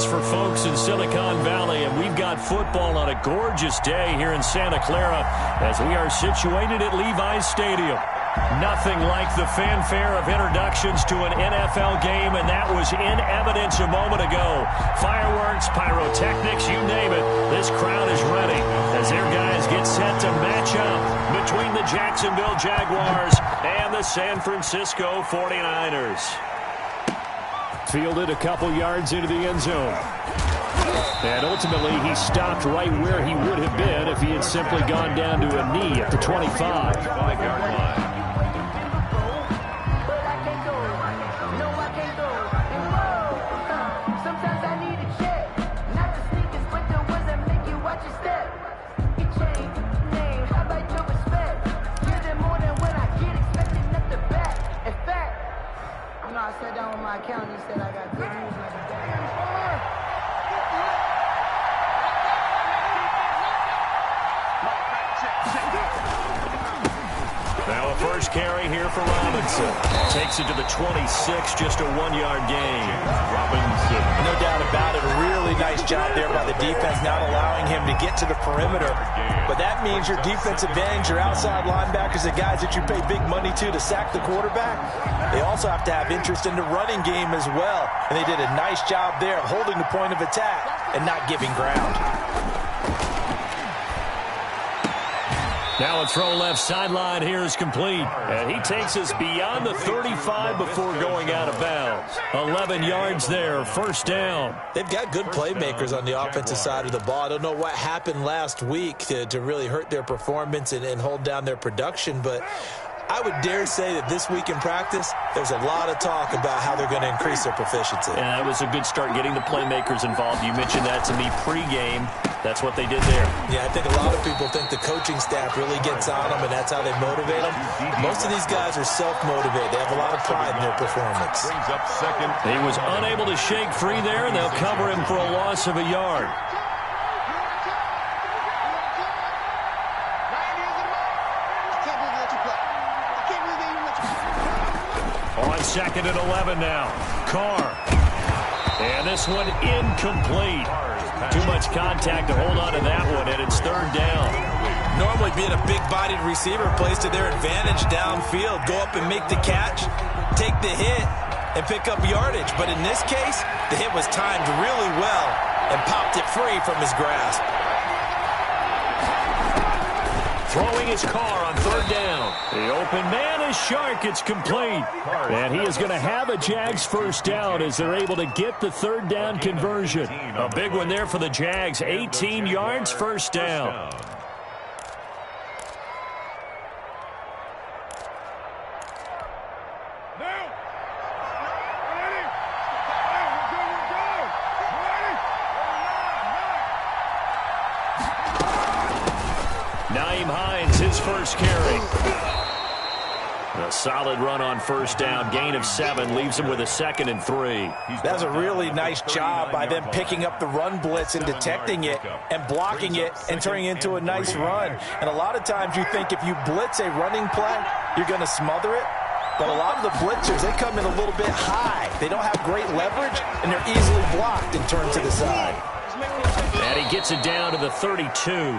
for folks in Silicon Valley, and we've got football on a gorgeous day here in Santa Clara as we are situated at Levi's Stadium. Nothing like the fanfare of introductions to an NFL game, and that was in evidence a moment ago. Fireworks, pyrotechnics, you name it. This crowd is ready as their guys get set to match up between the Jacksonville Jaguars and the San Francisco 49ers. Fielded a couple yards into the end zone. And ultimately, he stopped right where he would have been if he had simply gone down to a knee at the 25. I sat down with my accountant. He said I got good news. Now a first carry here for Robinson. Takes it to the 26, just a 1-yard gain. Robinson. No doubt about it. A really nice job there by the defense, not allowing him to get to the perimeter. But that means your defensive ends, your outside linebackers, the guys that you pay big money to sack the quarterback, they also have to have interest in the running game as well. And they did a nice job there of holding the point of attack and not giving ground. Now a throw left sideline here is complete. And he takes us beyond the 35 before going out of bounds. 11 yards there, first down. They've got good playmakers on the offensive side of the ball. I don't know what happened last week to really hurt their performance and hold down their production, but I would dare say that this week in practice, there's a lot of talk about how they're going to increase their proficiency. And that was a good start getting the playmakers involved. You mentioned that to me pregame. That's what they did there. Yeah, I think a lot of people think the coaching staff really gets on them, and that's how they motivate them. Most of these guys are self-motivated. They have a lot of pride in their performance. He was unable to shake free there, and they'll cover him for a loss of a yard. On second and 11 now. Carr. And this one incomplete. Too much contact to hold on to that one, and it's third down. Normally being a big-bodied receiver plays to their advantage downfield. Go up and make the catch, take the hit, and pick up yardage. But in this case, the hit was timed really well and popped it free from his grasp. Throwing his car on third down. The open man is Shark. It's complete. And he is going to have a Jags first down as they're able to get the third down conversion. A big one there for the Jags. 18 yards, first down. His first carry. A solid run on first down. Gain of 7 leaves him with a 2nd and 3. That's a really nice job by them picking up the run blitz and detecting it and blocking it and turning it into a nice run. And a lot of times you think if you blitz a running play, you're going to smother it. But a lot of the blitzers, they come in a little bit high. They don't have great leverage, and they're easily blocked and turned to the side. And he gets it down to the 32.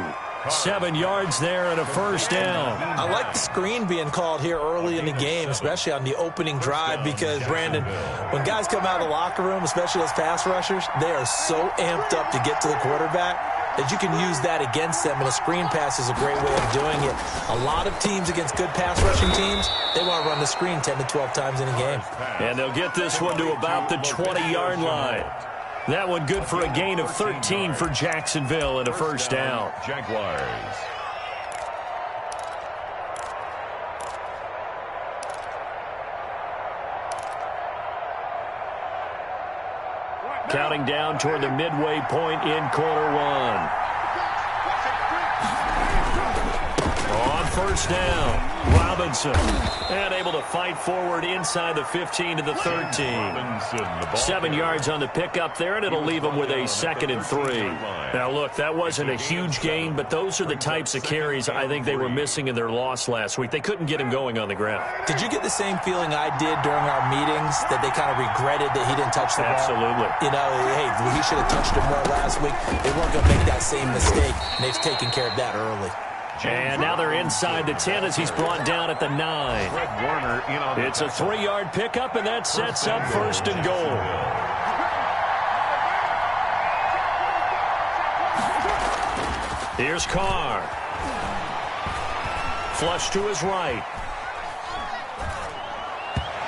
7 yards there and a first down. I like the screen being called here early in the game, especially on the opening drive, because, Brandon, when guys come out of the locker room, especially as pass rushers, they are so amped up to get to the quarterback that you can use that against them, and a screen pass is a great way of doing it. A lot of teams against good pass rushing teams, they want to run the screen 10 to 12 times in a game. And they'll get this one to about the 20-yard line. That one good for a gain of 13 for Jacksonville and a first down. Jaguars. Counting down toward the midway point in quarter one. On first down. Robinson. And able to fight forward inside the 15 to the 13. 7 yards on the pickup there, and it'll leave them with a 2nd and 3. Now, look, that wasn't a huge gain, but those are the types of carries I think they were missing in their loss last week. They couldn't get him going on the ground. Did you get the same feeling I did during our meetings, that they kind of regretted that he didn't touch the ball? Absolutely. You know, hey, he should have touched it more last week. They weren't going to make that same mistake, and they've taken care of that early. And now they're inside the 10 as he's brought down at the 9. It's a 3-yard pickup, and that sets up 1st and goal. Here's Carr. Flush to his right.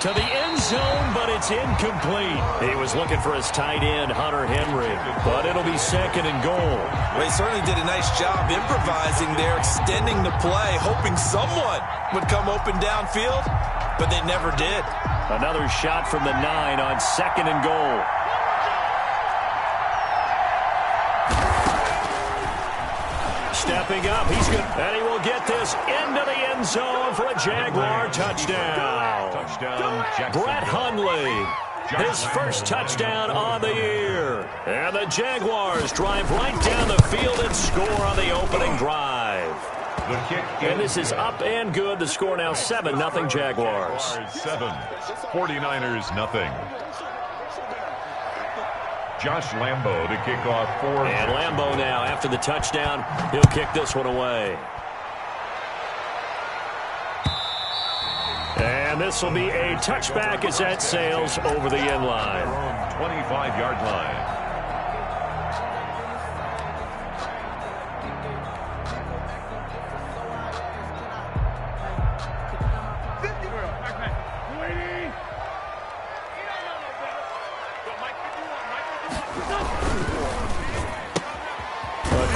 To the end zone, but it's incomplete. He was looking for his tight end, Hunter Henry, but it'll be 2nd and goal. Well, he certainly did a nice job improvising there, extending the play, hoping someone would come open downfield, but they never did. Another shot from the 9 on 2nd and goal. Stepping up, he's good, and he will get this into the end zone for a Jaguar touchdown. Brett Hundley, his first touchdown on the year. And the Jaguars drive right down the field and score on the opening drive. And this is up and good. The score now 7-0 Jaguars. 7, 49ers nothing. Josh Lambo to kick off for. And Lambo now, after the touchdown, he'll kick this one away. And this will be a touchback as that sails over the end line. 25-yard line.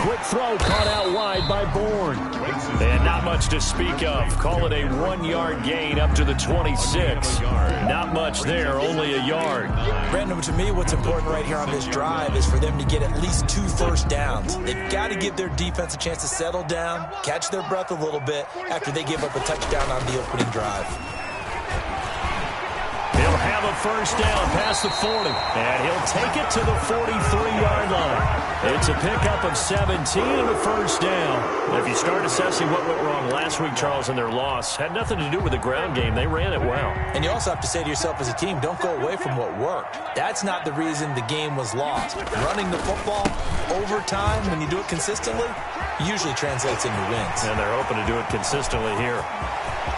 Quick throw caught out wide by Bourne. And not much to speak of. Call it a 1-yard gain up to the 26. Not much there, only a yard. Brandon, to me, what's important right here on this drive is for them to get at least 2 first downs. They've got to give their defense a chance to settle down, catch their breath a little bit after they give up a touchdown on the opening drive. He'll have a first down past the 40, and he'll take it to the 43-yard line. It's a pickup of 17 and a first down. If you start assessing what went wrong last week, Charles, in their loss, had nothing to do with the ground game. They ran it well. And you also have to say to yourself as a team, don't go away from what worked. That's not the reason the game was lost. Running the football over time, when you do it consistently, usually translates into wins. And they're hoping to do it consistently here.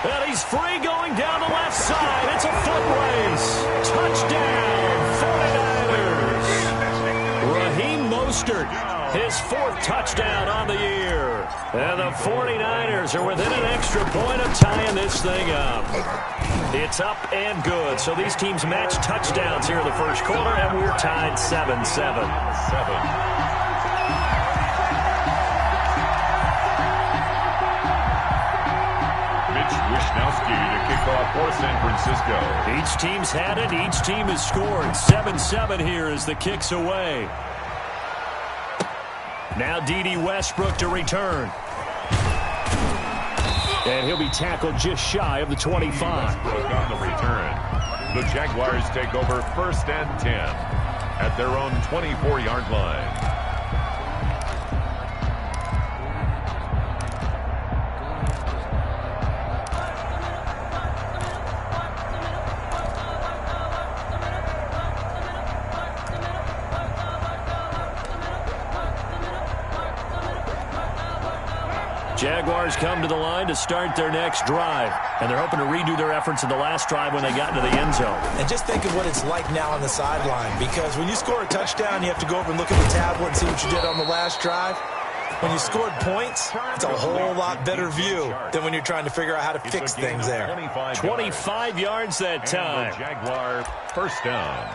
And he's free going down the left side. It's a foot race. Touchdown, 49ers. Raheem Mostert, his 4th touchdown on the year. And the 49ers are within an extra point of tying this thing up. It's up and good. So these teams match touchdowns here in the first quarter, and we're tied 7-7. Wishnowski to kick off for San Francisco. Each team's had it. Each team has scored. 7-7 here as the kick's away. Now D.D. Westbrook to return. And he'll be tackled just shy of the 25. Westbrook on the return. The Jaguars take over 1st and 10 at their own 24-yard line. Jaguars come to the line to start their next drive, and they're hoping to redo their efforts in the last drive when they got into the end zone. And just think of what it's like now on the sideline, because when you score a touchdown, you have to go over and look at the tablet and see what you did on the last drive. When you scored points, it's a whole lot better view than when you're trying to figure out how to fix things there. 25 yards that time. Jaguar first down.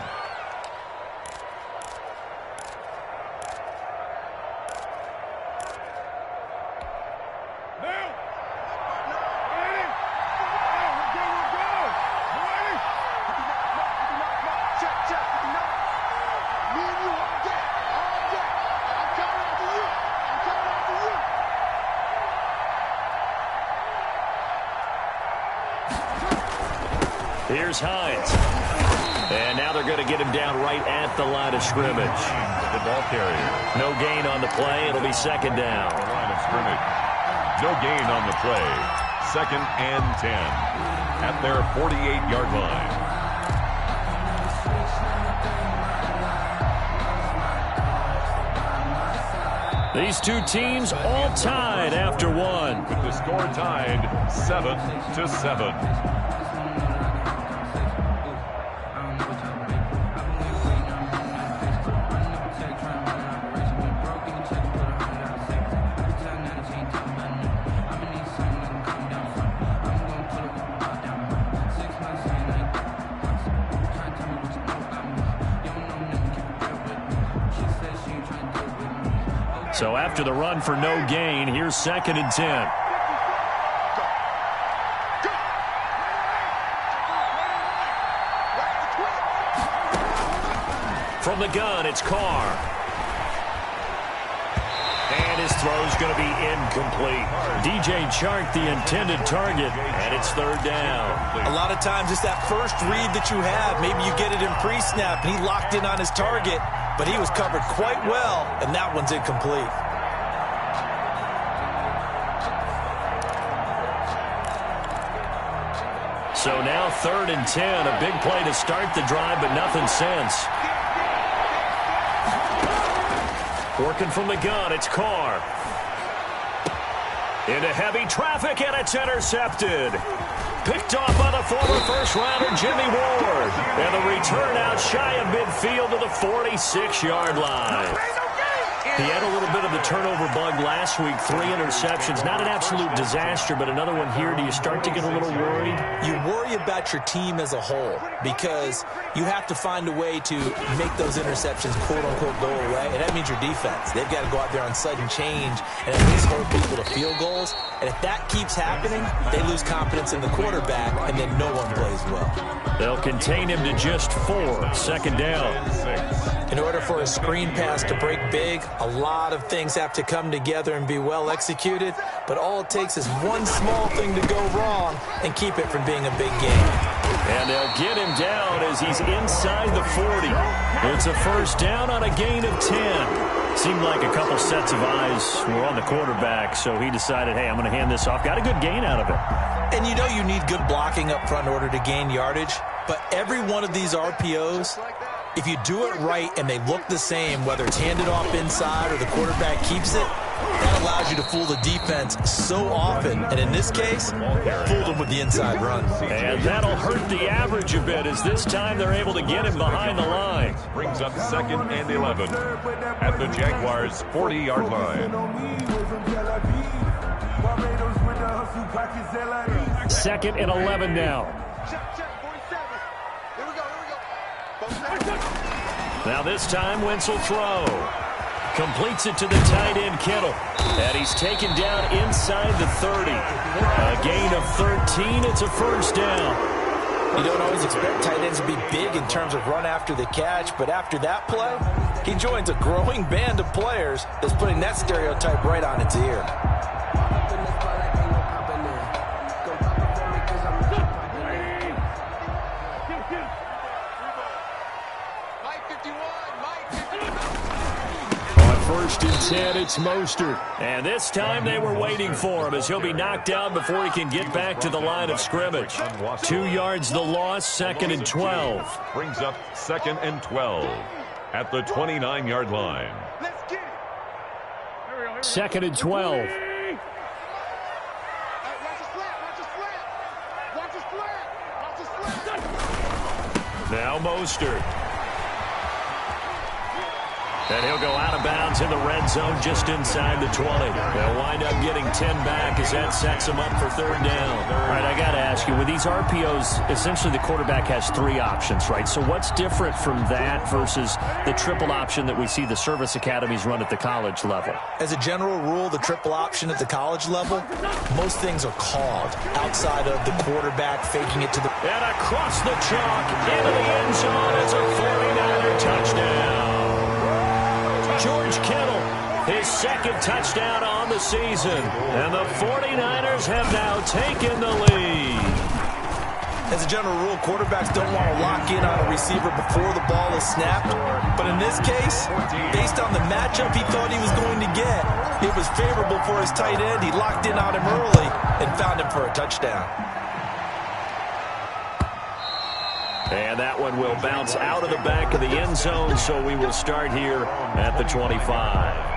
Here's Hines. And now they're going to get him down right at the line of scrimmage. The ball carrier. No gain on the play. It'll be second down. The line of scrimmage. No gain on the play. 2nd and 10 at their 48-yard line. These two teams all tied after one. With the score tied 7-7. So after the run for no gain, here's 2nd and 10. From the gun, it's Carr. And his throw's going to be incomplete. DJ Chark, the intended target, and it's 3rd down. A lot of times it's that first read that you have. Maybe you get it in pre-snap, and he locked in on his target, but he was covered quite well, and that one's incomplete. So now 3rd and 10, a big play to start the drive, but nothing since. Working from the gun, it's Carr. Into heavy traffic, and it's intercepted. Picked off by the former first-rounder Jimmy Ward. And the return out shy of midfield to the 46-yard line. He had a little bit of the turnover bug last week, 3 interceptions. Not an absolute disaster, but another one here. Do you start to get a little worried? You worry about your team as a whole because you have to find a way to make those interceptions, quote-unquote, go away, and that means your defense. They've got to go out there on sudden change and at least hold people to field goals. And if that keeps happening, they lose confidence in the quarterback, and then no one plays well. They'll contain him to just 4, 2nd down. In order for a screen pass to break big, a lot of things have to come together and be well executed, but all it takes is one small thing to go wrong and keep it from being a big game. And they'll get him down as he's inside the 40. It's a 1st down on a gain of 10. Seemed like a couple sets of eyes were on the quarterback, so he decided, hey, I'm going to hand this off. Got a good gain out of it. And you know you need good blocking up front in order to gain yardage, but every one of these RPOs, if you do it right and they look the same, whether it's handed off inside or the quarterback keeps it, that allows you to fool the defense so often. And in this case, fooled them with the inside run. And that'll hurt the average a bit as this time they're able to get him behind the line. Brings up 2nd and 11 at the Jaguars' 40-yard line. 2nd and 11 now. Now this time, Wentz will throw. Completes it to the tight end, Kittle. And he's taken down inside the 30. A gain of 13. It's a 1st down. You don't always expect tight ends to be big in terms of run after the catch, but after that play, he joins a growing band of players that's putting that stereotype right on its ear. First and 10, it's Mostert. And this time they were waiting for him as he'll be knocked down before he can get back to the line of scrimmage. 2 yards the loss, 2nd and 12. Brings up 2nd and 12 at the 29-yard line. 2nd and 12. Now Mostert. And he'll go out of bounds in the red zone just inside the 20. They'll wind up getting 10 back as that sets them up for 3rd down. All right, I got to ask you, with these RPOs, essentially the quarterback has 3 options, right? So what's different from that versus the triple option that we see the service academies run at the college level? As a general rule, the triple option at the college level, most things are called outside of the quarterback faking it to the... And across the chalk, into the end zone, it's a 49er touchdown. George Kittle, his 2nd touchdown on the season. And the 49ers have now taken the lead. As a general rule, quarterbacks don't want to lock in on a receiver before the ball is snapped. But in this case, based on the matchup he thought he was going to get, it was favorable for his tight end. He locked in on him early and found him for a touchdown. And that one will bounce out of the back of the end zone, so we will start here at the 25.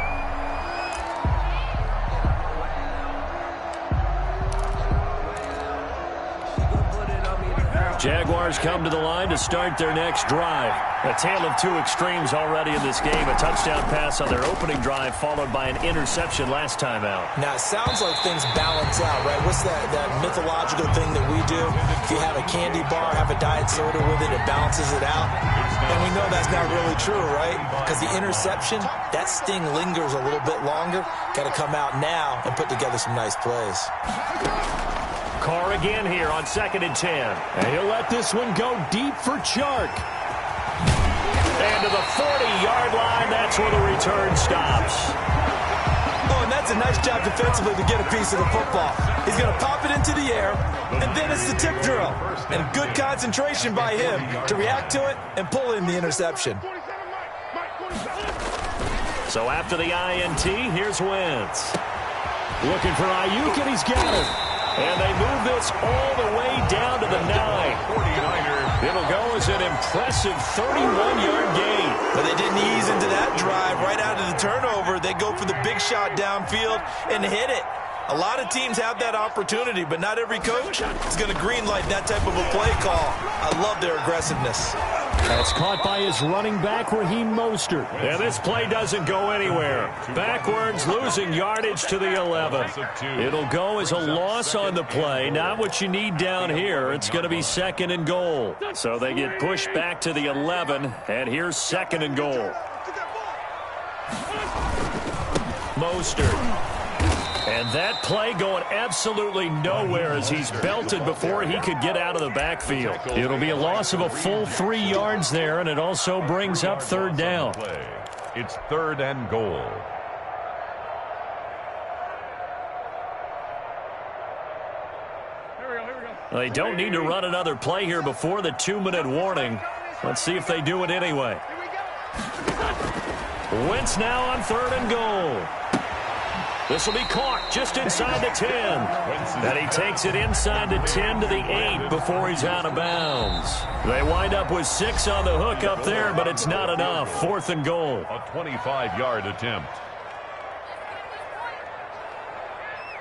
Jaguars come to the line to start their next drive. A tale of two extremes already in this game. A touchdown pass on their opening drive, followed by an interception last time out. Now, it sounds like things balance out, right? What's that mythological thing that we do? If you have a candy bar, have a diet soda with it, it balances it out. And we know that's not really true, right? Because the interception, that sting lingers a little bit longer. Got to come out now and put together some nice plays. Carr again here on 2nd and 10. And he'll let this one go deep for Chark. And to the 40-yard line, that's where the return stops. Oh, and that's a nice job defensively to get a piece of the football. He's going to pop it into the air, and then it's the tip drill. And good concentration by him to react to it and pull in the interception. So after the INT, here's Wentz. Looking for Ayuk, and he's got it. And they move this all the way down to the 9. 49er. It'll go as an impressive 31-yard gain. But they didn't ease into that drive right out of the turnover. They go for the big shot downfield and hit it. A lot of teams have that opportunity, but not every coach is going to greenlight that type of a play call. I love their aggressiveness. That's caught by his running back, Raheem Mostert. And this play doesn't go anywhere. Backwards, losing yardage to the 11. It'll go as a loss on the play. Not what you need down here. It's going to be 2nd and goal. So they get pushed back to the 11, and here's 2nd and goal. Mostert. And that play going absolutely nowhere as he's belted before he could get out of the backfield. It'll be a loss of a full 3 yards there, and it also brings up 3rd down. It's 3rd and goal. They don't need to run another play here before the 2-minute warning. Let's see if they do it anyway. Wentz now on 3rd and goal. This will be caught just inside the 10. And he takes it inside the 10 to the 8 before he's out of bounds. They wind up with 6 on the hook up there, but it's not enough. 4th and goal. A 25-yard attempt.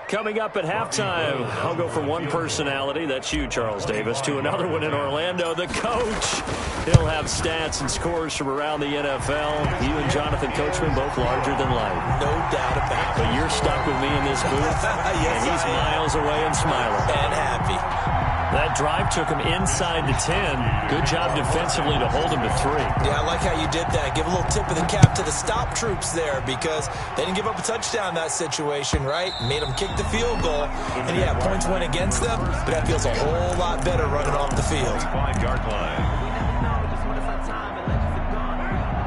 Coming up at halftime, I'll go from one personality, that's you, Charles Davis, to another one in Orlando, the coach. He'll have stats and scores from around the NFL. You and Jonathan Coachman both larger than life. No doubt about it. But you're stuck with me in this booth, yes, and he's miles away and smiling. And happy. That drive took him inside the 10. Good job defensively to hold him to 3. Yeah, I like how you did that. Give a little tip of the cap to the stop troops there because they didn't give up a touchdown in that situation, right? Made them kick the field goal. And, yeah, points went against them, but that feels a whole lot better running off the field. 5-yard line.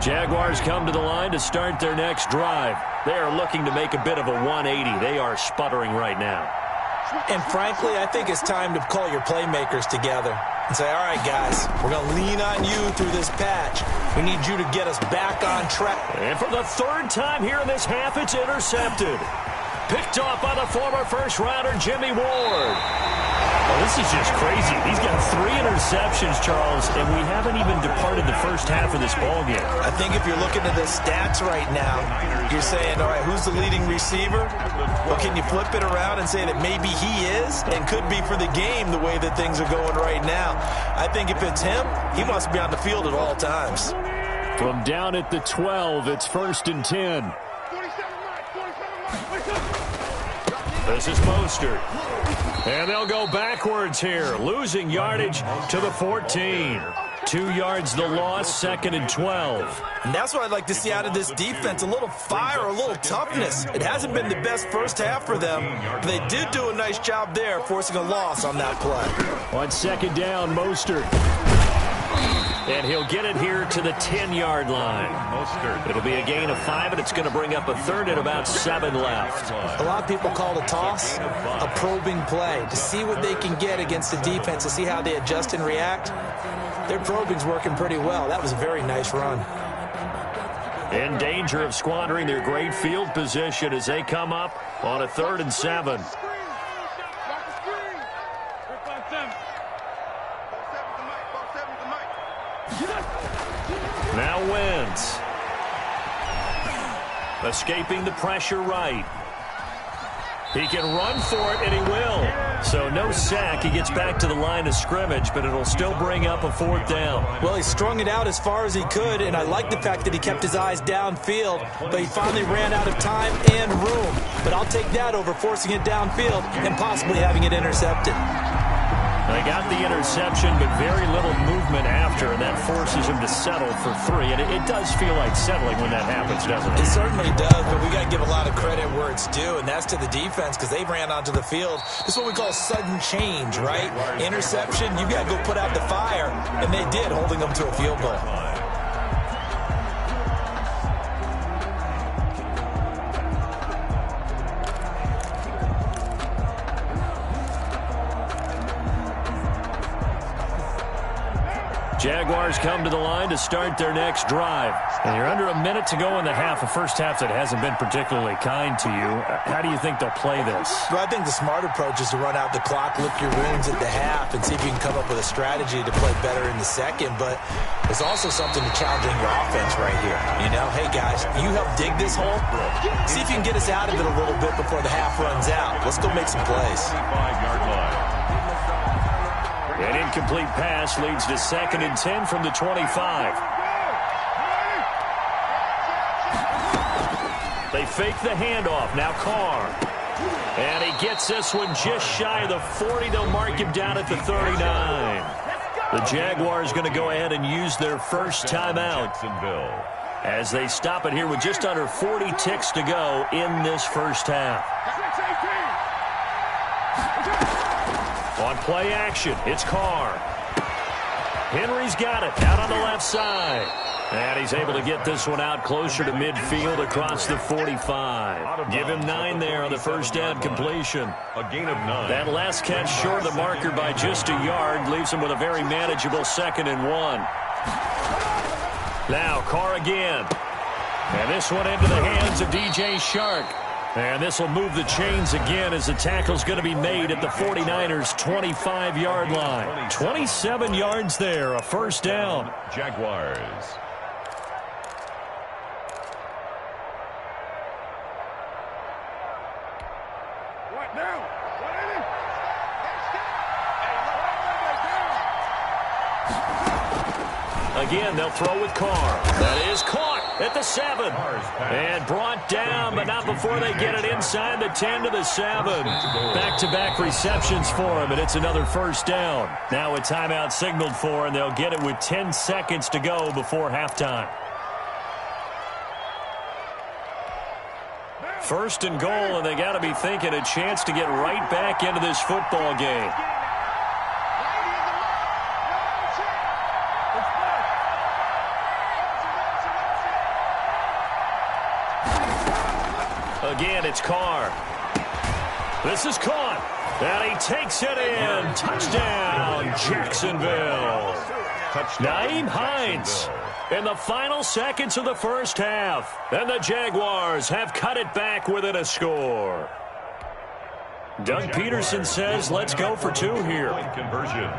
Jaguars come to the line to start their next drive. They are looking to make a bit of a 180. They are sputtering right now. And frankly, I think it's time to call your playmakers together and say, all right, guys, we're going to lean on you through this patch. We need you to get us back on track. And for the 3rd time here in this half, it's intercepted. Picked off by the former first-rounder Jimmy Ward. Well, this is just crazy. He's got 3 interceptions, Charles, and we haven't even departed the first half of this ballgame. I think if you're looking at the stats right now, you're saying, all right, who's the leading receiver? Well, can you flip it around and say that maybe he is and could be for the game the way that things are going right now? I think if it's him, he must be on the field at all times. From down at the 12, it's 1st and 10. This is Mostert. And they'll go backwards here, losing yardage to the 14. 2 yards the loss, 2nd and 12. And that's what I'd like to see out of this defense, a little fire, a little toughness. It hasn't been the best first half for them, but they did do a nice job there, forcing a loss on that play. On 2nd down, Mostert. And he'll get it here to the 10-yard line. It'll be a gain of 5, and it's going to bring up a third and about 7 left. A lot of people call the toss a probing play to see what they can get against the defense, to see how they adjust and react. Their probing's working pretty well. That was a very nice run. In danger of squandering their great field position as they come up on a 3rd and 7. Now Wentz. Escaping the pressure right. He can run for it, and he will. So no sack. He gets back to the line of scrimmage, but it'll still bring up a 4th down. Well, he strung it out as far as he could, and I like the fact that he kept his eyes downfield, but he finally ran out of time and room. But I'll take that over forcing it downfield and possibly having it intercepted. They got the interception, but very little movement after, and that forces him to settle for 3. And it does feel like settling when that happens, doesn't it? It certainly does, but we got to give a lot of credit where it's due, and that's to the defense because they ran onto the field. This is what we call sudden change, right? Interception, you got to go put out the fire, and they did, holding them to a field goal. Jaguars come to the line to start their next drive. And you're under a minute to go in the half, a first half that hasn't been particularly kind to you. How do you think they'll play this? Well, I think the smart approach is to run out the clock, lick your wounds at the half, and see if you can come up with a strategy to play better in the second. But there's also something to challenging your offense right here. You know, hey, guys, you help dig this hole. See if you can get us out of it a little bit before the half runs out. Let's go make some plays. 5-yard line. An incomplete pass leads to 2nd and 10 from the 25. They fake the handoff. Now Carr. And he gets this one just shy of the 40. They'll mark him down at the 39. The Jaguars going to go ahead and use their first timeout as they stop it here with just under 40 ticks to go in this first half. On play action, it's Carr. Henry's got it out on the left side. And he's able to get this one out closer to midfield across the 45. Give him 9 there on the first down completion. A gain of 9. That last catch short of the marker by just a yard leaves him with a very manageable 2nd and 1. Now Carr again. And this one into the hands of DJ Shark. And this will move the chains again as the tackle's going to be made at the 49ers' 25-yard line. 27 yards there, a first down. Jaguars. What now? Again, they'll throw with Carr. That is caught at the 7. And brought down, but not before they get it inside the 10 to the 7. Back-to-back receptions for him, and it's another first down. Now a timeout signaled for, and they'll get it with 10 seconds to go before halftime. First and goal, and they got to be thinking a chance to get right back into this football game. Again, it's Carr. This is caught. And he takes it in. Touchdown, Jacksonville. Nyheim Hines in the final seconds of the first half. And the Jaguars have cut it back within a score. Doug Peterson says, let's go for 2 here. Conversion.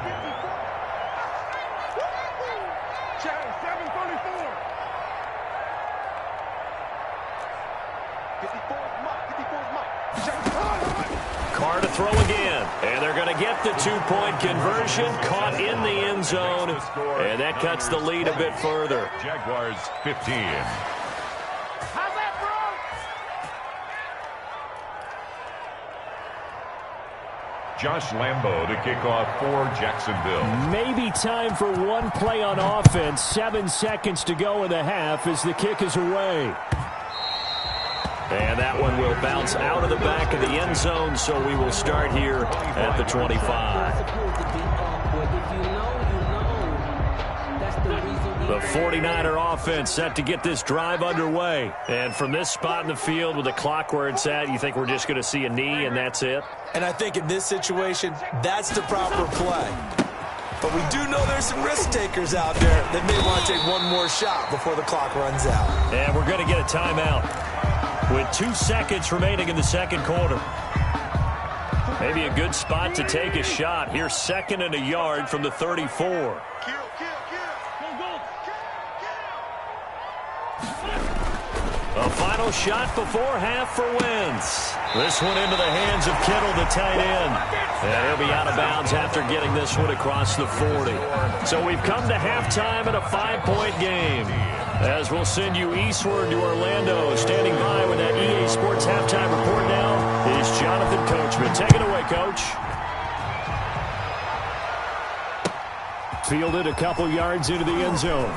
Carr to throw again. And they're going to get the 2-point conversion. Caught in the end zone. And that cuts the lead a bit further. Jaguars 15. How's that, bro? Josh Lambo to kick off for Jacksonville. Maybe time for one play on offense. 7 seconds to go in the half as the kick is away. And that one will bounce out of the back of the end zone, so we will start here at the 25. The 49er offense set to get this drive underway. And from this spot in the field with the clock where it's at, you think we're just going to see a knee and that's it? And I think in this situation, that's the proper play. But we do know there's some risk takers out there that may want to take one more shot before the clock runs out. And we're going to get a timeout with 2 seconds remaining in the second quarter. Maybe a good spot to take a shot. Here's 2nd and a yard from the 34. A final shot before half for Wentz. This one into the hands of Kittle, the tight end. And he'll be out of bounds after getting this one across the 40. So we've come to halftime in a 5-point game. As we'll send you eastward to Orlando. Standing by with that EA Sports halftime report now is Jonathan Coachman. Take it away, Coach. Fielded a couple yards into the end zone.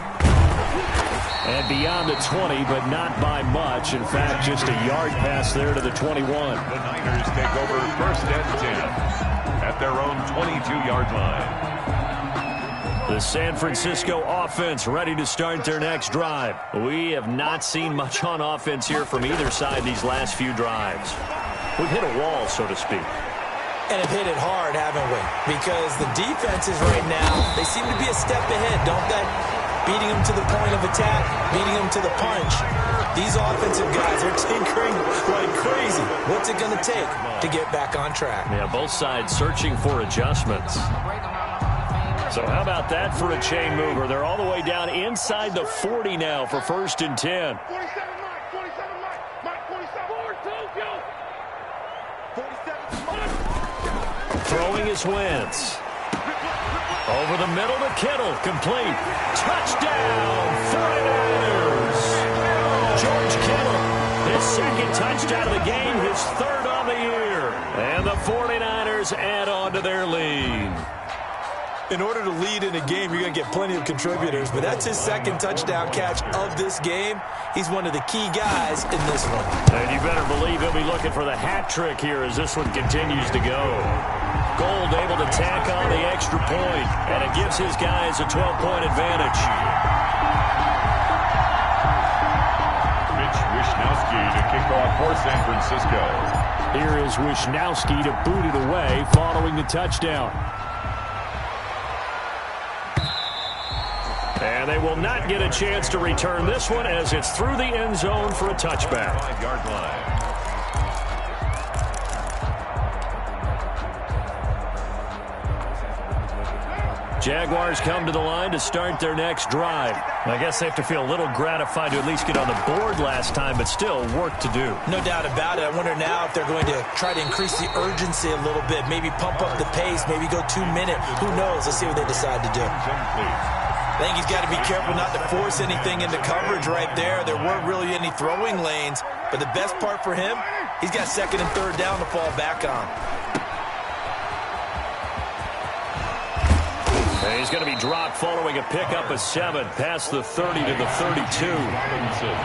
And beyond the 20, but not by much. In fact, just a yard pass there to the 21. The Niners take over 1st and 10 at their own 22-yard line. The San Francisco offense ready to start their next drive. We have not seen much on offense here from either side these last few drives. We've hit a wall, so to speak. And have hit it hard, haven't we? Because the defenses right now, they seem to be a step ahead, don't they? Beating them to the point of attack, beating them to the punch. These offensive guys are tinkering like crazy. What's it going to take to get back on track? Yeah, both sides searching for adjustments. So how about that for a chain mover? They're all the way down inside the 40 now for 1st and 10. 47 Mike, 47 Throwing is Wentz. Over the middle to Kittle. Complete. Touchdown, 49ers. George Kittle, his 2nd touchdown of the game, his 3rd on the year. And the 49ers add on to their lead. In order to lead in a game, you're going to get plenty of contributors, but that's his 2nd touchdown catch of this game. He's one of the key guys in this one. And you better believe he'll be looking for the hat trick here as this one continues to go. Gold able to tack on the extra point, and it gives his guys a 12-point advantage. Mitch Wishnowsky to kick off for San Francisco. Here is Wishnowsky to boot it away following the touchdown. And they will not get a chance to return this one as it's through the end zone for a touchback. 5-yard line. Jaguars come to the line to start their next drive. I guess they have to feel a little gratified to at least get on the board last time, but still work to do. No doubt about it. I wonder now if they're going to try to increase the urgency a little bit, maybe pump up the pace, maybe go 2-minute. Who knows? Let's see what they decide to do. I think he's got to be careful not to force anything into coverage right there. There weren't really any throwing lanes, but the best part for him, he's got 2nd and 3rd down to fall back on. And he's going to be dropped following a pickup of 7 past the 30 to the 32.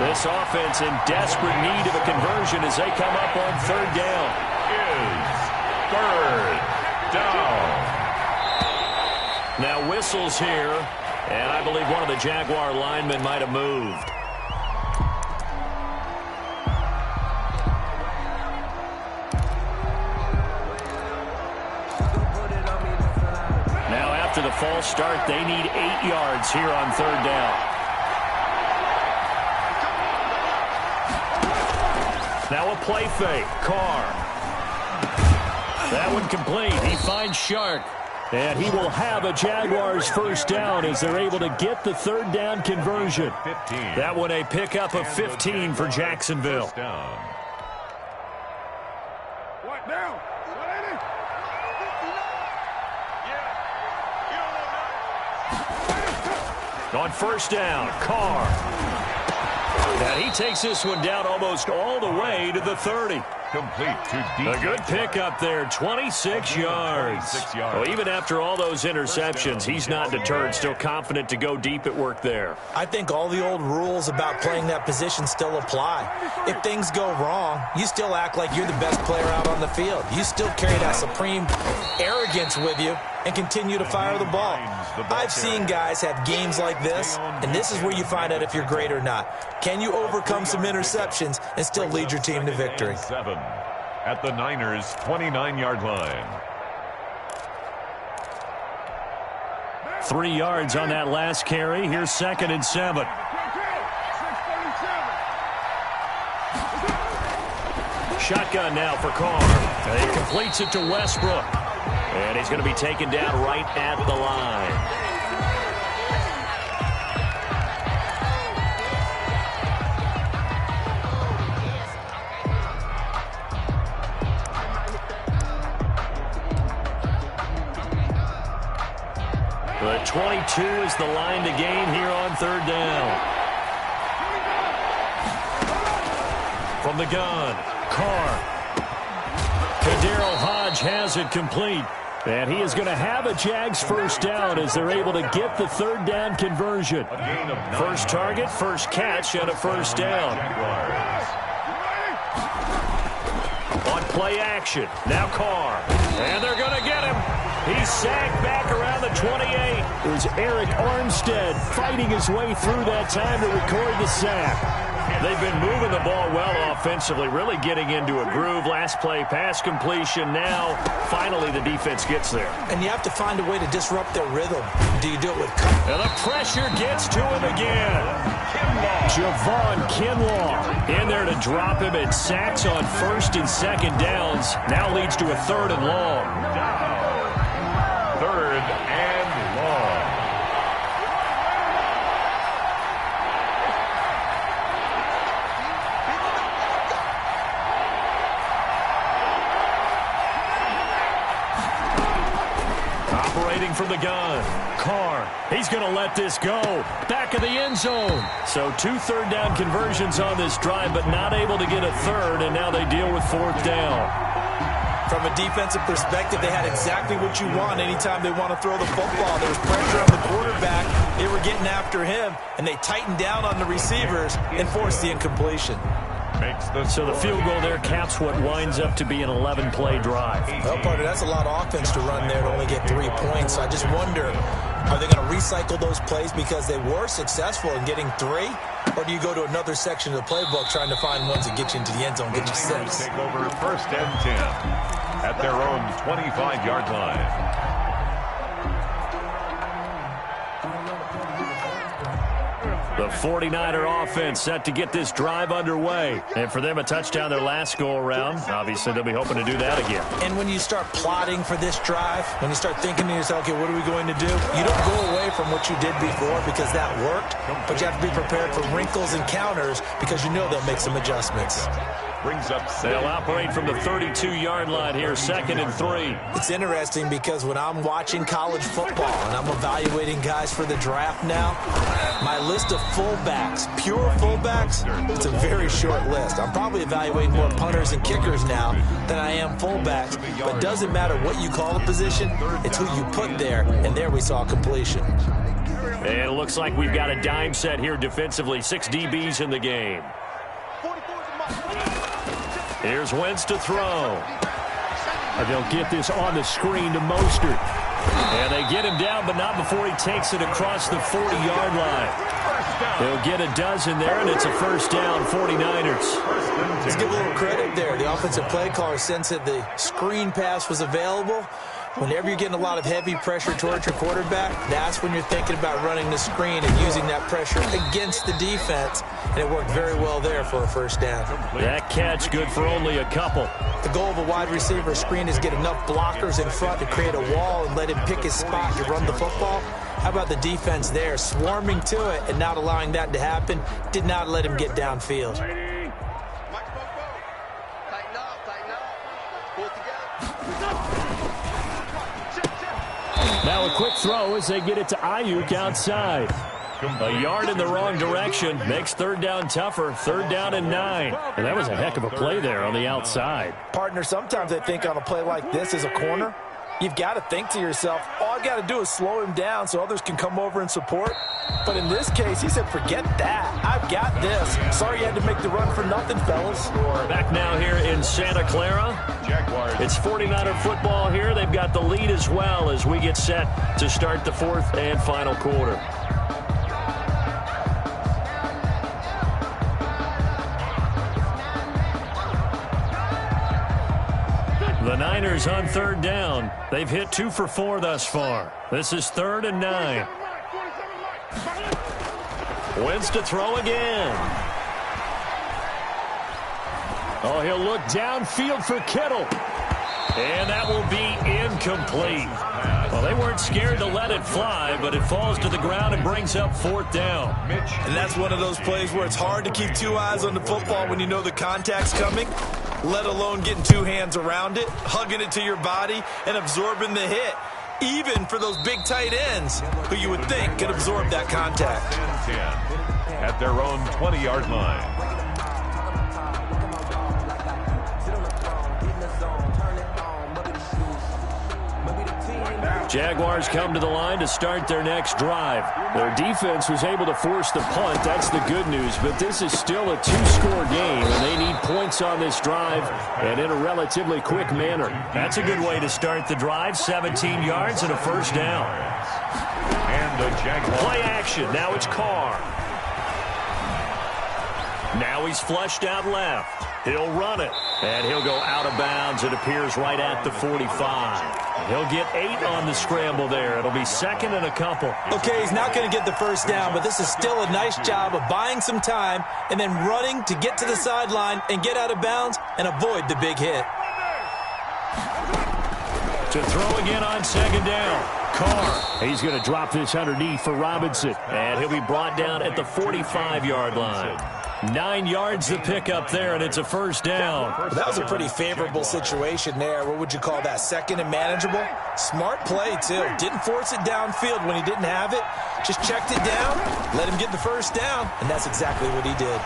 This offense in desperate need of a conversion as they come up on 3rd down. Is 3rd down. Now whistles here, and I believe one of the Jaguar linemen might have moved. Now after the false start, they need 8 yards here on 3rd down. Now a play fake. Carr. That one complete. He finds Shark. And he will have a Jaguars 1st down as they're able to get the 3rd down conversion. 15. That one a pickup of 15 for Jacksonville. Down. What now? What ain't it? On 1st down, Carr. And he takes this one down almost all the way to the 30. Complete to DJ. A good pickup there, 26 yards. 26 yards. Well, even after all those interceptions, he's not deterred, still confident to go deep at work there. I think all the old rules about playing that position still apply. If things go wrong, you still act like you're the best player out on the field. You still carry that supreme arrogance with you, and continue to fire the ball. I've seen guys have games like this, and this is where you find out if you're great or not. Can you overcome some interceptions and still lead your team to victory? 7 at the Niners' 29-yard line. 3 yards on that last carry. Here's 2nd and 7. Shotgun now for Carr. He completes it to Westbrook. And he's going to be taken down right at the line. The 22 is the line to gain here on 3rd down. From the gun, Carr. Kadero Hodge has it complete. And he is going to have a Jags first down as they're able to get the 3rd down conversion. First target, first catch, and a first down. On play action, now Carr. And they're going to get him. He's sacked back around the 28. It was Eric Armstead fighting his way through that time to record the sack. They've been moving the ball well offensively, really getting into a groove. Last play, pass completion. Now, finally, the defense gets there. And you have to find a way to disrupt their rhythm. Do you do it with... And the pressure gets to him again. Javon Kinlaw in there to drop him at sacks on 1st and 2nd downs. Now leads to a 3rd and long. 3rd and long. Operating from the gun, Carr. He's going to let this go. Back of the end zone. So 2 3rd down conversions on this drive, but not able to get a 3rd, and now they deal with 4th down. From a defensive perspective, they had exactly what you want anytime they want to throw the football. There was pressure on the quarterback. They were getting after him, and they tightened down on the receivers and forced the incompletion. So the field goal there caps what winds up to be an 11-play drive. Well, partner, that's a lot of offense to run there to only get 3 points. I just wonder, are they going to recycle those plays because they were successful in getting 3? Or do you go to another section of the playbook trying to find ones that get you into the end zone, get you 6? Take over 1st and 10 at their own 25-yard line. The 49er offense set to get this drive underway. And for them, a touchdown their last go-around. Obviously, they'll be hoping to do that again. And when you start plotting for this drive, when you start thinking to yourself, okay, what are we going to do? You don't go away from what you did before because that worked, but you have to be prepared for wrinkles and counters because you know they'll make some adjustments. Brings up they'll operate from the 32-yard line here, 2nd and 3. It's interesting because when I'm watching college football and I'm evaluating guys for the draft now, my list of fullbacks, pure fullbacks, it's a very short list. I'm probably evaluating more punters and kickers now than I am fullbacks, but it doesn't matter what you call the position, it's who you put there, and there we saw completion. And it looks like we've got a dime set here defensively, 6 DBs in the game. Here's Wentz to throw. They'll get this on the screen to Mostert. And they get him down, but not before he takes it across the 40-yard line. They'll get a dozen there, and it's a first down, 49ers. Let's give a little credit there. The offensive play caller sensed that the screen pass was available. Whenever you're getting a lot of heavy pressure towards your quarterback, that's when you're thinking about running the screen and using that pressure against the defense. And it worked very well there for a first down. That catch good for only a couple. The goal of a wide receiver screen is get enough blockers in front to create a wall and let him pick his spot to run the football. How about the defense there, swarming to it and not allowing that to happen? Did not let him get downfield. Now a quick throw as they get it to Ayuk outside. A yard in the wrong direction makes 3rd down tougher. 3rd down and 9. And that was a heck of a play there on the outside. Partner, sometimes I think on a play like this as a corner, you've got to think to yourself, all I got to do is slow him down so others can come over and support. But in this case, he said, forget that. I've got this. Sorry you had to make the run for nothing, fellas. Back now here in Santa Clara. It's 49er football here. They've got the lead as well as we get set to start the fourth and final quarter. The Niners on third down. They've hit 2 for 4 thus far. This is 3rd and 9. Wins to throw again. Oh, he'll look downfield for Kittle. And that will be incomplete. Well, they weren't scared to let it fly, but it falls to the ground and brings up 4th down. And that's one of those plays where it's hard to keep 2 eyes on the football when you know the contact's coming, let alone getting 2 hands around it, hugging it to your body, and absorbing the hit. Even for those big tight ends who you would think could absorb that contact. 10 at their own 20-yard line. Jaguars come to the line to start their next drive. Their defense was able to force the punt. That's the good news. But this is still a 2-score game, and they need points on this drive and in a relatively quick manner. That's a good way to start the drive. 17 yards and a 1st down. And the Jaguars. Play action. Now it's Carr. Now he's flushed out left. He'll run it, and he'll go out of bounds. It appears right at the 45. He'll get 8 on the scramble there. It'll be 2nd and a couple. Okay, he's not going to get the 1st down, but this is still a nice job of buying some time and then running to get to the sideline and get out of bounds and avoid the big hit. To throw again on 2nd down. Carr. He's going to drop this underneath for Robinson, and he'll be brought down at the 45-yard line. 9 yards to pick up there, and it's a 1st down. That was a pretty favorable situation there. What would you call that? 2nd and manageable? Smart play, too. Didn't force it downfield when he didn't have it. Just checked it down, let him get the 1st down, and that's exactly what he did.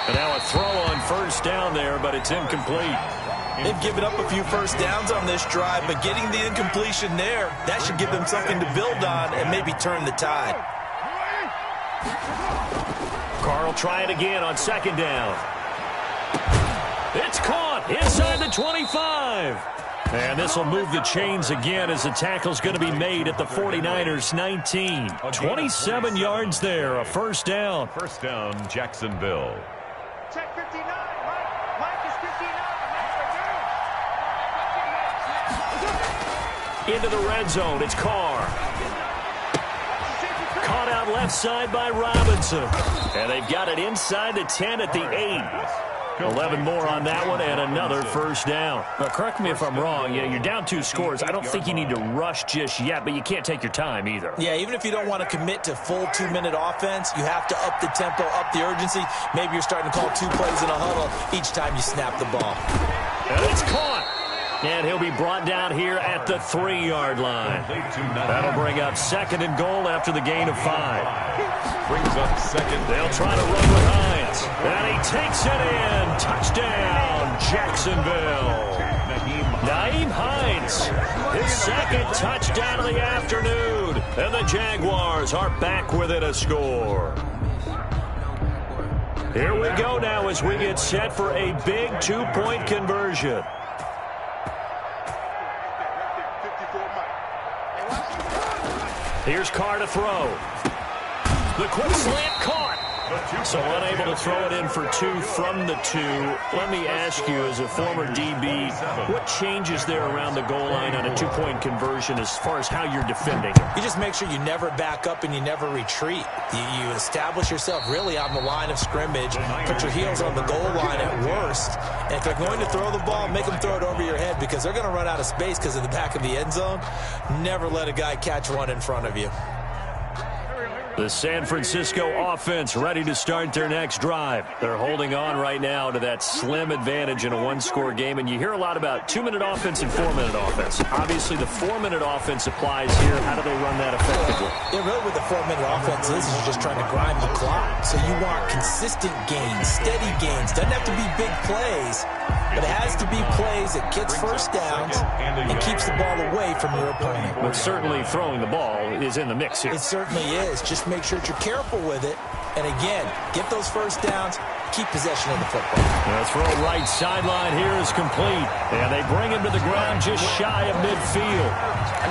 And now a throw on 1st down there, but it's incomplete. They've given up a few 1st downs on this drive, but getting the incompletion there, that should give them something to build on and maybe turn the tide. Carr will try it again on 2nd down. It's caught inside the 25. And this will move the chains again as the tackle's going to be made at the 49ers 19. 27 yards there, a 1st down. 1st down, Jacksonville. Check 59. Mike is 59. Into the red zone, it's Carr. Caught out left side by Robinson. And they've got it inside the 10 at the 8. 11 more on that one and another 1st down. Now, correct me if I'm wrong. You're down 2 scores. I don't think you need to rush just yet, but you can't take your time either. Yeah, even if you don't want to commit to full 2-minute offense, you have to up the tempo, up the urgency. Maybe you're starting to call 2 plays in a huddle each time you snap the ball. And it's caught. And he'll be brought down here at the 3-yard line. That'll bring up 2nd and goal after the gain of 5. Brings up 2nd. They'll try to run with Hines. And he takes it in. Touchdown, Jacksonville. Nyheim Hines, his 2nd touchdown of the afternoon. And the Jaguars are back within a score. Here we go now as we get set for a big 2-point conversion. Here's Carr to throw. The quick slant caught. So unable to throw it in for 2 from the 2. Let me ask you, as a former DB, what changes there around the goal line on a 2-point conversion as far as how you're defending? You just make sure you never back up and you never retreat. You establish yourself really on the line of scrimmage, put your heels on the goal line at worst. And if they're going to throw the ball, make them throw it over your head because they're going to run out of space because of the back of the end zone. Never let a guy catch one in front of you. The San Francisco offense ready to start their next drive. They're holding on right now to that slim advantage in a 1-score game. And you hear a lot about 2-minute offense and 4-minute offense. Obviously, the 4-minute offense applies here. How do they run that effectively? Yeah, really what the 4-minute offense is you're just trying to grind the clock. So you want consistent gains, steady gains. Doesn't have to be big plays, but it has to be plays that gets 1st downs and keeps the ball away from your opponent. But certainly throwing the ball is in the mix here. It certainly is. Just make sure that you're careful with it. And again, get those 1st downs keep possession of the football. The throw right sideline here is complete. And they bring him to the ground just shy of midfield.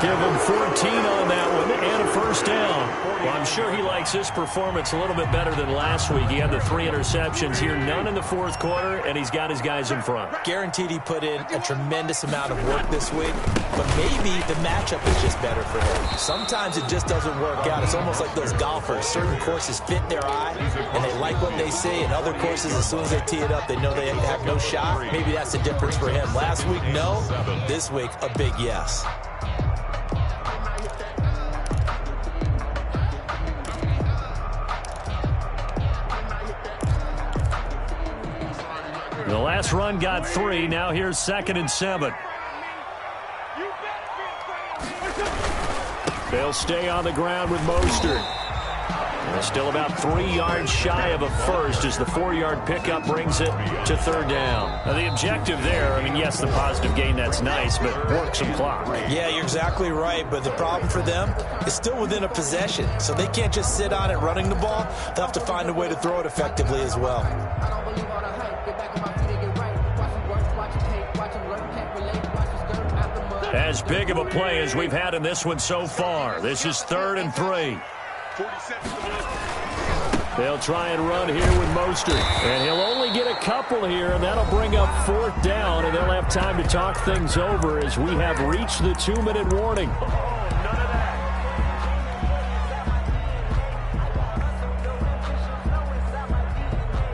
Give him 14 on that one and a first down. Well, I'm sure he likes his performance a little bit better than last week. He had the 3 interceptions here, none in the fourth quarter, and he's got his guys in front. Guaranteed he put in a tremendous amount of work this week, but maybe the matchup is just better for him. Sometimes it just doesn't work out. It's almost like those golfers. Certain courses fit their eye, and they like what they see, and other courses, as soon as they tee it up, they know they have no shot. Maybe that's the difference for him. Last week, no. This week, a big yes. The last run got 3. Now here's 2nd and 7. They'll stay on the ground with Mostert. They're still about 3 yards shy of a first as the 4-yard pickup brings it to 3rd down. Now the objective there, I mean, yes, the positive gain, that's nice, but work some clock. Yeah, you're exactly right, but the problem for them is still within a possession, so they can't just sit on it running the ball. They'll have to find a way to throw it effectively as well. I don't believe all the hype. Get back in my feet and get right. Watch him work, watch him tape, watch him learn, can't relate, watch his dirt after mud. As big of a play as we've had in this one so far. This is 3rd and 3. They'll try and run here with Mostert. And he'll only get a couple here, and that'll bring up 4th down, and they'll have time to talk things over as we have reached the 2-minute warning.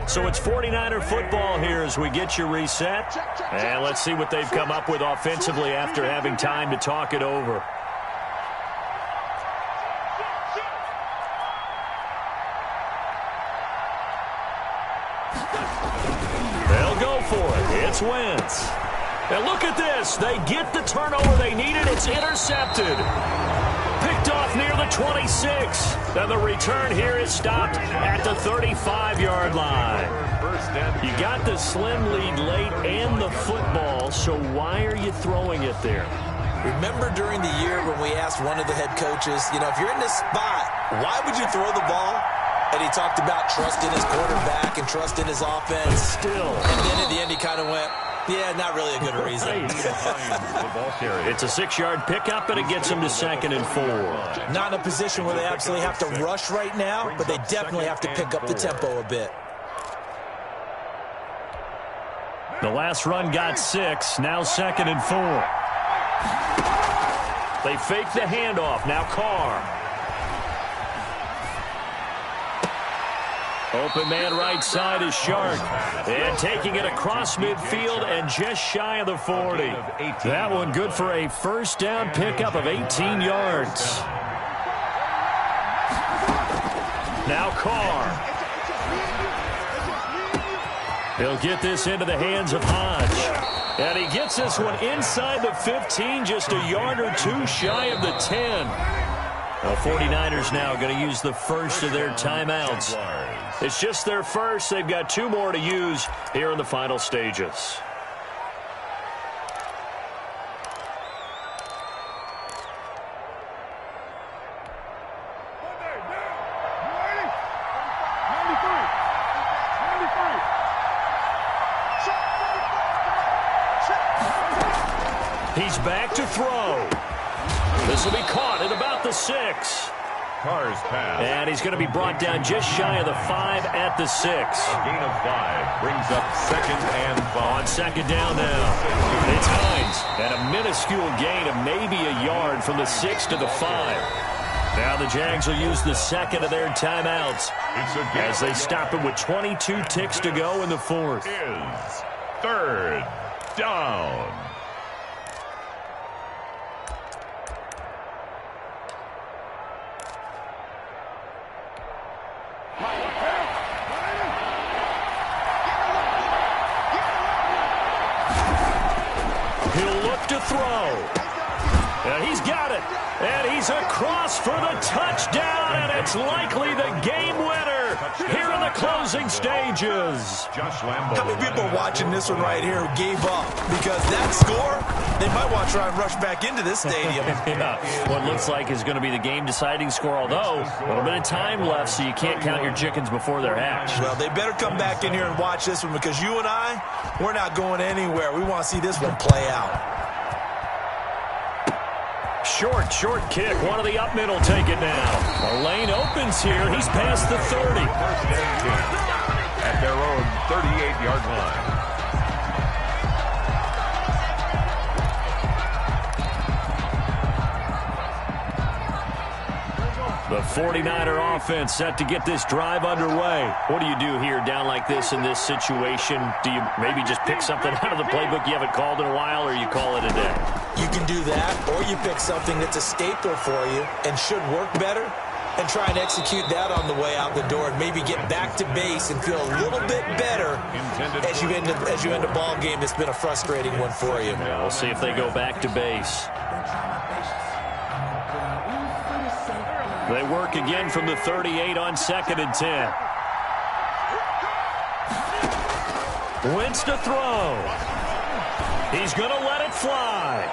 So it's 49er football here as we get you reset. And let's see what they've come up with offensively after having time to talk it over. They'll go for it. It's Wentz. And look at this. They get the turnover they needed. It's intercepted. Picked off near the 26. Then the return here is stopped at the 35-yard line. You got the slim lead late and the football, so why are you throwing it there? Remember during the year when we asked one of the head coaches, you know, if you're in this spot, why would you throw the ball? And he talked about trusting his quarterback and trusting his offense. Still. And then at the end he kind of went, yeah, not really a good reason. It's a 6-yard pickup, and it gets them to 2nd and 4. Not in a position where they absolutely have to rush right now, but they definitely have to pick up the tempo a bit. The last run got 6. Now 2nd and 4. They fake the handoff. Now Carr. Open man right side is Shark. And taking it across midfield and just shy of the 40. That one good for a first down pickup of 18 yards. Now Carr. He'll get this into the hands of Hodge. And he gets this one inside the 15, just a yard or 2 shy of the 10. The 49ers now going to use the first of their timeouts. It's just their first. They've got 2 more to use here in the final stages. He's back to throw. This will be caught at about the 6. Carr's pass. And he's going to be brought down just shy of the 5 at the 6. A gain of 5 brings up 2nd and 5. On 2nd down now. It's Hines. And a minuscule gain of maybe a yard from the 6 to the 5. Now the Jags will use the 2nd of their timeouts as they stop it with 22 ticks to go in the 4th. Is 3rd down. He'll look to throw. And he's got it. And he's across for the touchdown, and it's likely the game winner here in the closing stages. How many people are watching this one right here who gave up? Because that score, they might want to try and rush back into this stadium. Yeah, what looks like is going to be the game-deciding score, although a little bit of time left, so you can't count your chickens before they're hatched. Well, they better come back in here and watch this one, because you and I, we're not going anywhere. We want to see this one play out. Short kick. One of the up middle take it now. The lane opens here. He's past the 30. At their own 38-yard line. The 49er offense set to get this drive underway. What do you do here down like this in this situation? Do you maybe just pick something out of the playbook you haven't called in a while, or you call it a day? You can do that, or you pick something that's a staple for you and should work better and try and execute that on the way out the door and maybe get back to base and feel a little bit better as you end a ball game that's been a frustrating one for you. Yeah, we'll see if they go back to base. They work again from the 38 on 2nd and 10. Wentz to throw. He's going to let it fly.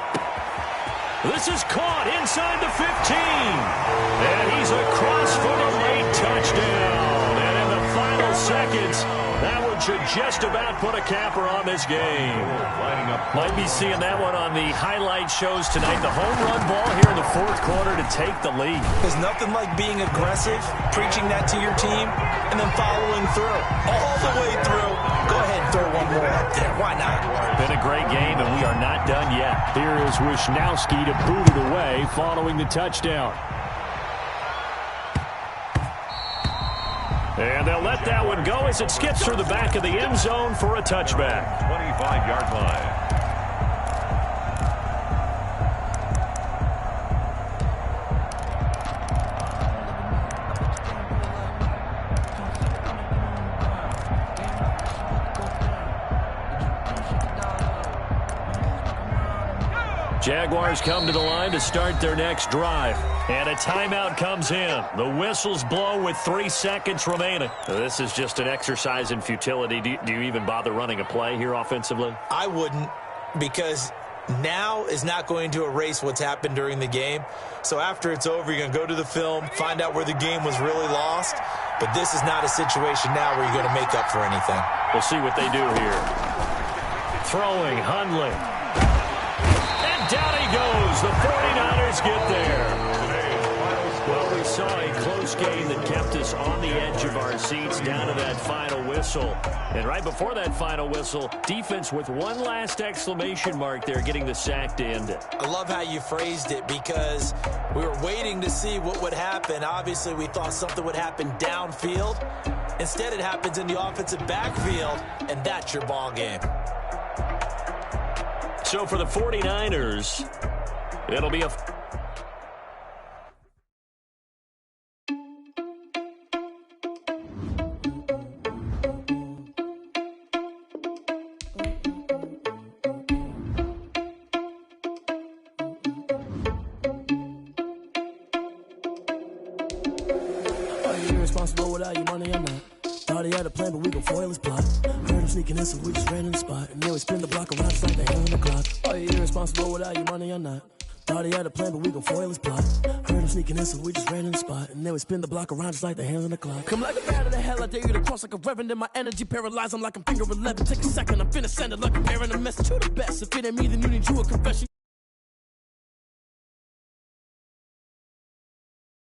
This is caught inside the 15. And he's across for a late touchdown. And in the final seconds, that one should just about put a capper on this game. Might be seeing that one on the highlight shows tonight. The home run ball here in the 4th quarter to take the lead. There's nothing like being aggressive, preaching that to your team, and then following through. All the way through. Go ahead and throw one more up there. Why not? Been a great game, and we are not done yet. Here is Wisnowski to boot it away following the touchdown. And they'll let that one go as it skips through the back of the end zone for a touchback. 25-yard line. Jaguars come to the line to start their next drive. And a timeout comes in. The whistles blow with 3 seconds remaining. This is just an exercise in futility. Do you even bother running a play here offensively? I wouldn't, because now is not going to erase what's happened during the game. So after it's over, you're going to go to the film, find out where the game was really lost. But this is not a situation now where you're going to make up for anything. We'll see what they do here. Throwing, Hundley. Down he goes. The 49ers get there. Well, we saw a close game that kept us on the edge of our seats down to that final whistle. And right before that final whistle, defense with one last exclamation mark there, getting the sack to end it. I love how you phrased it, because we were waiting to see what would happen. Obviously, we thought something would happen downfield. Instead, it happens in the offensive backfield, and that's your ball game. So for the 49ers, it'll be a... Are you irresponsible without your money or not? Thought he had a plan, but we gon' foil his plot. Heard him sneaking in, so we just ran in the spot. And then we spin the block around just like the hands on the clock. Are you irresponsible without your money or not? Thought he had a plan, but we gon' foil his plot. Heard him sneaking in, so we just ran in the spot. And then we spin the block around just like the hands on the clock. Come like a bat of the hell, I dare you to cross like a reverend. And my energy paralyzed, I'm like I'm finger 11. Take a second, I'm finna send it like I'm bearing a message to the best. If it ain't me, then you need you a confession.